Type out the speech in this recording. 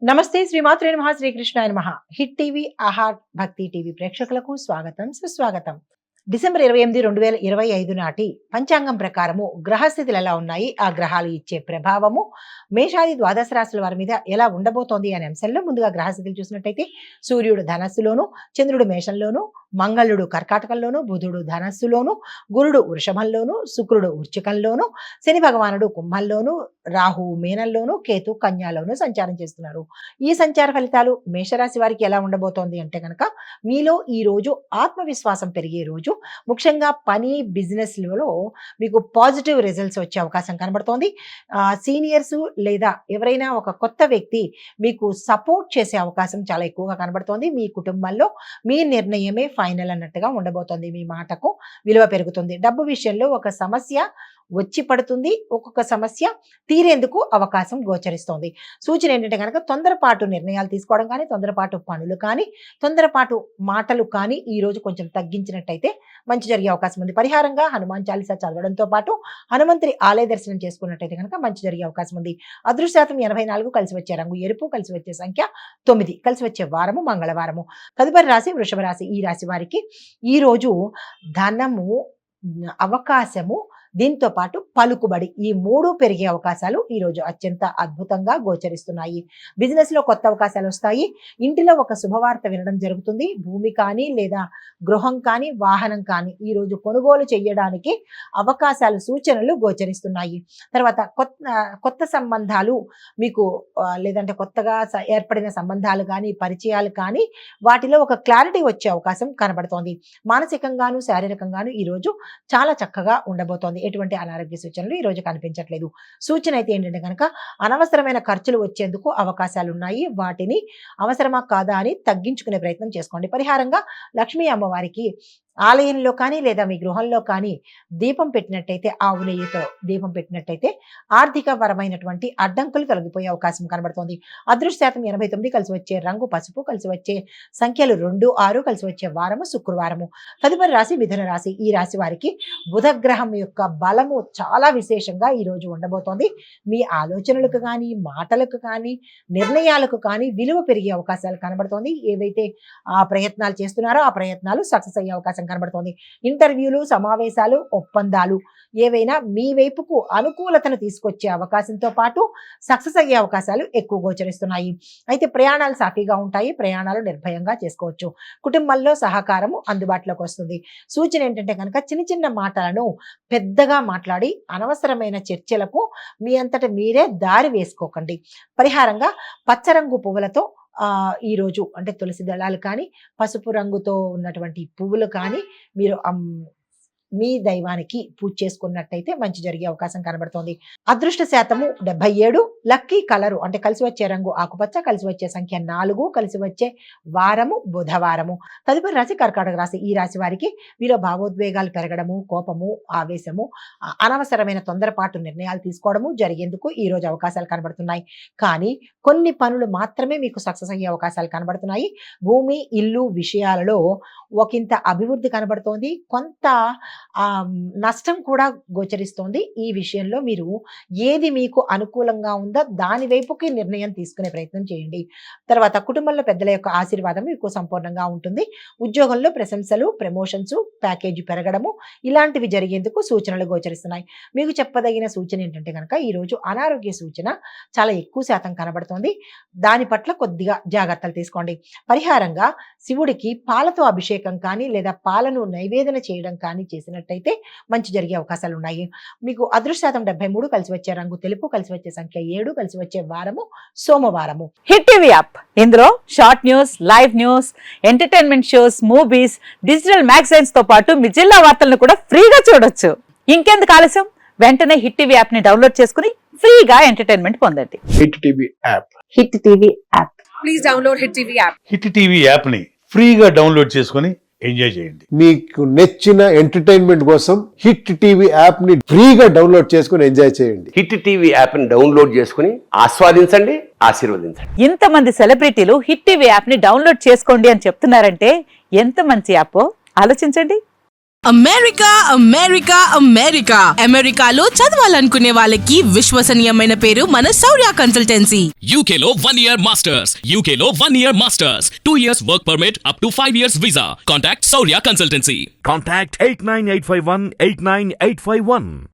నమస్తే శ్రీమాత్రే నమః శ్రీకృష్ణాయ నమః. హిట్ టీవీ ఆహా భక్తి టీవీ ప్రేక్షకులకు స్వాగతం సుస్వాగతం. డిసెంబర్ 28, 2025 నాటి పంచాంగం ప్రకారము గ్రహస్థితులు ఎలా ఉన్నాయి, ఆ గ్రహాలు ఇచ్చే ప్రభావము మేషాది ద్వాదశ రాశుల వారి మీద ఎలా ఉండబోతోంది అనే అంశంలో ముందుగా గ్రహస్థితులు చూసినట్టయితే సూర్యుడు ధనస్సులోను, చంద్రుడు మేషంలోను, మంగళుడు కర్కాటకంలోను, బుధుడు ధనస్సులోను, గురుడు వృషభంలోను, శుక్రుడు వృశ్చికంలోను, శని భగవానుడు కుంభంలోను, రాహు మీనంలోను, కేతు కన్యాలోను సంచారం చేస్తున్నారు. ఈ సంచార ఫలితాలు మేషరాశి వారికి ఎలా ఉండబోతోంది అంటే కనుక మీలో ఈ రోజు ఆత్మవిశ్వాసం పెరిగే రోజు. ముఖ్యంగా పని బిజినెస్లలో మీకు పాజిటివ్ రిజల్ట్స్ వచ్చే అవకాశం కనబడుతోంది. సీనియర్స్ లేదా ఎవరైనా ఒక కొత్త వ్యక్తి మీకు సపోర్ట్ చేసే అవకాశం చాలా ఎక్కువగా కనబడుతోంది. మీ కుటుంబంలో మీ నిర్ణయమే ఫైనల్ అన్నట్టుగా ఉండబోతోంది. మీ మాటకు విలువ పెరుగుతుంది. డబ్బు విషయంలో ఒక సమస్య వచ్చి పడుతుంది, ఒక్కొక్క సమస్య తీరేందుకు అవకాశం గోచరిస్తోంది. సూచన ఏంటంటే కనుక తొందరపాటు నిర్ణయాలు తీసుకోవడం కానీ, తొందరపాటు పనులు కానీ, తొందరపాటు మాటలు కానీ ఈ రోజు కొంచెం తగ్గించినట్టయితే మంచి జరిగే అవకాశం ఉంది. పరిహారంగా హనుమాన్ చాలీసా చదవడంతో పాటు హనుమంతుడి ఆలయ దర్శనం చేసుకున్నట్టయితే కనుక మంచి జరిగే అవకాశం ఉంది. అదృష్ట శాతం 84, కలిసి వచ్చే రంగు ఎరుపు, కలిసి వచ్చే సంఖ్య 9, కలిసి వచ్చే వారము మంగళవారము. తదుపరి రాశి వృషభ రాశి. ఈ రాశి వారికి ఈ రోజు ధనము, అవకాశము, దీంతో పాటు పలుకుబడి ఈ మూడు పెరిగే అవకాశాలు ఈ రోజు అత్యంత అద్భుతంగా గోచరిస్తున్నాయి. బిజినెస్ లో కొత్త అవకాశాలు వస్తాయి. ఇంటిలో ఒక శుభవార్త వినడం జరుగుతుంది. భూమి కానీ లేదా గృహం కానీ వాహనం కానీ ఈ రోజు కొనుగోలు చేయడానికి అవకాశాలు, సూచనలు గోచరిస్తున్నాయి. తర్వాత కొత్త సంబంధాలు మీకు లేదంటే కొత్తగా ఏర్పడిన సంబంధాలు కానీ, పరిచయాలు కానీ వాటిలో ఒక క్లారిటీ వచ్చే అవకాశం కనబడుతోంది. మానసికంగాను శారీరకంగాను ఈ రోజు చాలా చక్కగా ఉండబోతోంది. ఎటువంటి అనారోగ్య సూచనలు ఈ రోజు కనిపించట్లేదు. సూచన అయితే ఏంటంటే కనుక అనవసరమైన ఖర్చులు వచ్చేందుకు అవకాశాలు ఉన్నాయి. వాటిని అవసరమా కాదా అని తగ్గించుకునే ప్రయత్నం చేసుకోండి. పరిహారంగా లక్ష్మీ అమ్మవారికి ఆలయంలో కానీ లేదా మీ గృహంలో కానీ దీపం పెట్టినట్టయితే, ఆవు నెయ్యితో దీపం పెట్టినట్టయితే ఆర్థిక పరమైనటువంటి అడ్డంకులు తొలగిపోయే అవకాశం కనబడుతోంది. అదృష్ట శాతం 89, కలిసి వచ్చే రంగు పసుపు, కలిసి వచ్చే సంఖ్యలు 2, 6, కలిసి వచ్చే వారము శుక్రవారము. తదుపరి రాశి మిథున రాశి. ఈ రాశి వారికి బుధగ్రహం యొక్క బలము చాలా విశేషంగా ఈ రోజు ఉండబోతోంది. మీ ఆలోచనలకు కానీ, మాటలకు కానీ, నిర్ణయాలకు కానీ విలువ పెరిగే అవకాశాలు కనబడుతోంది. ఏవైతే ఆ ప్రయత్నాలు చేస్తున్నారో ఆ ప్రయత్నాలు సక్సెస్ అయ్యే అవకాశం కనబడుతోంది. ఇంటర్వ్యూలు, సమావేశాలు, ఒప్పందాలు ఏవైనా మీ వైపుకు అనుకూలతను తీసుకొచ్చే అవకాశంతో పాటు సక్సెస్ అయ్యే అవకాశాలు ఎక్కువ గోచరిస్తున్నాయి. అయితే ప్రయాణాలు సాఫీగా ఉంటాయి. ప్రయాణాలు నిర్భయంగా చేసుకోవచ్చు. కుటుంబంలో సహకారము అందుబాటులోకి వస్తుంది. సూచన ఏంటంటే కనుక చిన్న చిన్న మాటలను పెద్దగా మాట్లాడి అనవసరమైన చర్చలకు మీ అంతట మీరే దారి వేసుకోకండి. పరిహారంగా పచ్చరంగు పువ్వులతో ఈ రోజు అంటే తులసి దళాలు కానీ, పసుపు రంగుతో ఉన్నటువంటి పువ్వులు కానీ మీరు మీ దైవానికి పూజ చేసుకున్నట్టయితే మంచి జరిగే అవకాశం కనబడుతోంది. అదృష్ట శాతము 77, లక్కీ కలరు అంటే కలిసి వచ్చే రంగు ఆకుపచ్చ, కలిసి వచ్చే సంఖ్య 4, కలిసి వచ్చే వారము బుధవారము. తదుపరి రాశి కర్కాటక రాశి. ఈ రాశి వారికి మీలో భావోద్వేగాలు పెరగడము, కోపము, ఆవేశము, అనవసరమైన తొందరపాటు నిర్ణయాలు తీసుకోవడము జరిగేందుకు ఈ రోజు అవకాశాలు కనబడుతున్నాయి. కానీ కొన్ని పనులు మాత్రమే మీకు సక్సెస్ అయ్యే అవకాశాలు కనబడుతున్నాయి. భూమి, ఇల్లు విషయాలలో ఒకంత అభివృద్ధి కనబడుతోంది. కొంత నష్టం కూడా గోచరిస్తోంది. ఈ విషయంలో మీరు ఏది మీకు అనుకూలంగా ఉందో దాని వైపుకి నిర్ణయం తీసుకునే ప్రయత్నం చేయండి. తర్వాత కుటుంబంలో పెద్దల యొక్క ఆశీర్వాదం మీకు సంపూర్ణంగా ఉంటుంది. ఉద్యోగంలో ప్రశంసలు, ప్రమోషన్స్, ప్యాకేజీ పెరగడము ఇలాంటివి జరిగేందుకు సూచనలు గోచరిస్తున్నాయి. మీకు చెప్పదగిన సూచన ఏంటంటే కనుక ఈరోజు అనారోగ్య సూచన చాలా ఎక్కువ శాతం కనబడుతోంది. దాని పట్ల కొద్దిగా జాగ్రత్తలు తీసుకోండి. పరిహారంగా శివుడికి పాలతో అభిషేకం కానీ లేదా పాలను నైవేదన చేయడం కానీ చేసినట్టయితే మంచి జరిగే అవకాశాలు ఉన్నాయి. మీకు అదృష్ట శాతం 73, కలిసి వచ్చే రంగు తెలుపు, కలిసి వచ్చే సంఖ్య 7, కలిసి వచ్చే వారము సోమవారము. హిట్ టీవీ యాప్ ఇందులో short news, live news, entertainment shows, movies, digital magazines తో పాటు మీ జిల్లా వార్తలను కూడా ఫ్రీగా చూడొచ్చు. ఇంకెందుకు ఆలస్యం, వెంటనే హిట్ టీవీ యాప్ ని డౌన్లోడ్ చేసుకుని ఫ్రీగా ఎంటర్టైన్మెంట్ పొందండి. Hit TV app. Hit TV app. Please download hit TV app. Hit TV app ని ఫ్రీగా డౌన్లోడ్ చేసుకుని ఎంజాయ్ చేయండి. మీకు నచ్చిన ఎంటర్టైన్మెంట్ కోసం హిట్ టీవీ యాప్ ని ఫ్రీగా డౌన్లోడ్ చేసుకుని ఎంజాయ్ చేయండి. హిట్ టీవీ యాప్ ని డౌన్లోడ్ చేసుకుని ఆస్వాదించండి, ఆశీర్వదించండి. ఇంతమంది సెలబ్రిటీలు హిట్ టీవీ యాప్ ని డౌన్లోడ్ చేసుకోండి అని చెప్తున్నారంటే ఎంత మంచి యాప్ ఆలోచించండి. అమెరికా అమెరికా అమెరికా అమెరికాలో చదవాలనుకునే వాళ్ళకి విశ్వసనీయమైన పేరు మన శౌర్య consultancy. UK Law 1 Year Masters. UK Law 1 Year Masters. 2 years work permit up to 5 years visa. Contact Saurya Consultancy. Contact 89851 89851.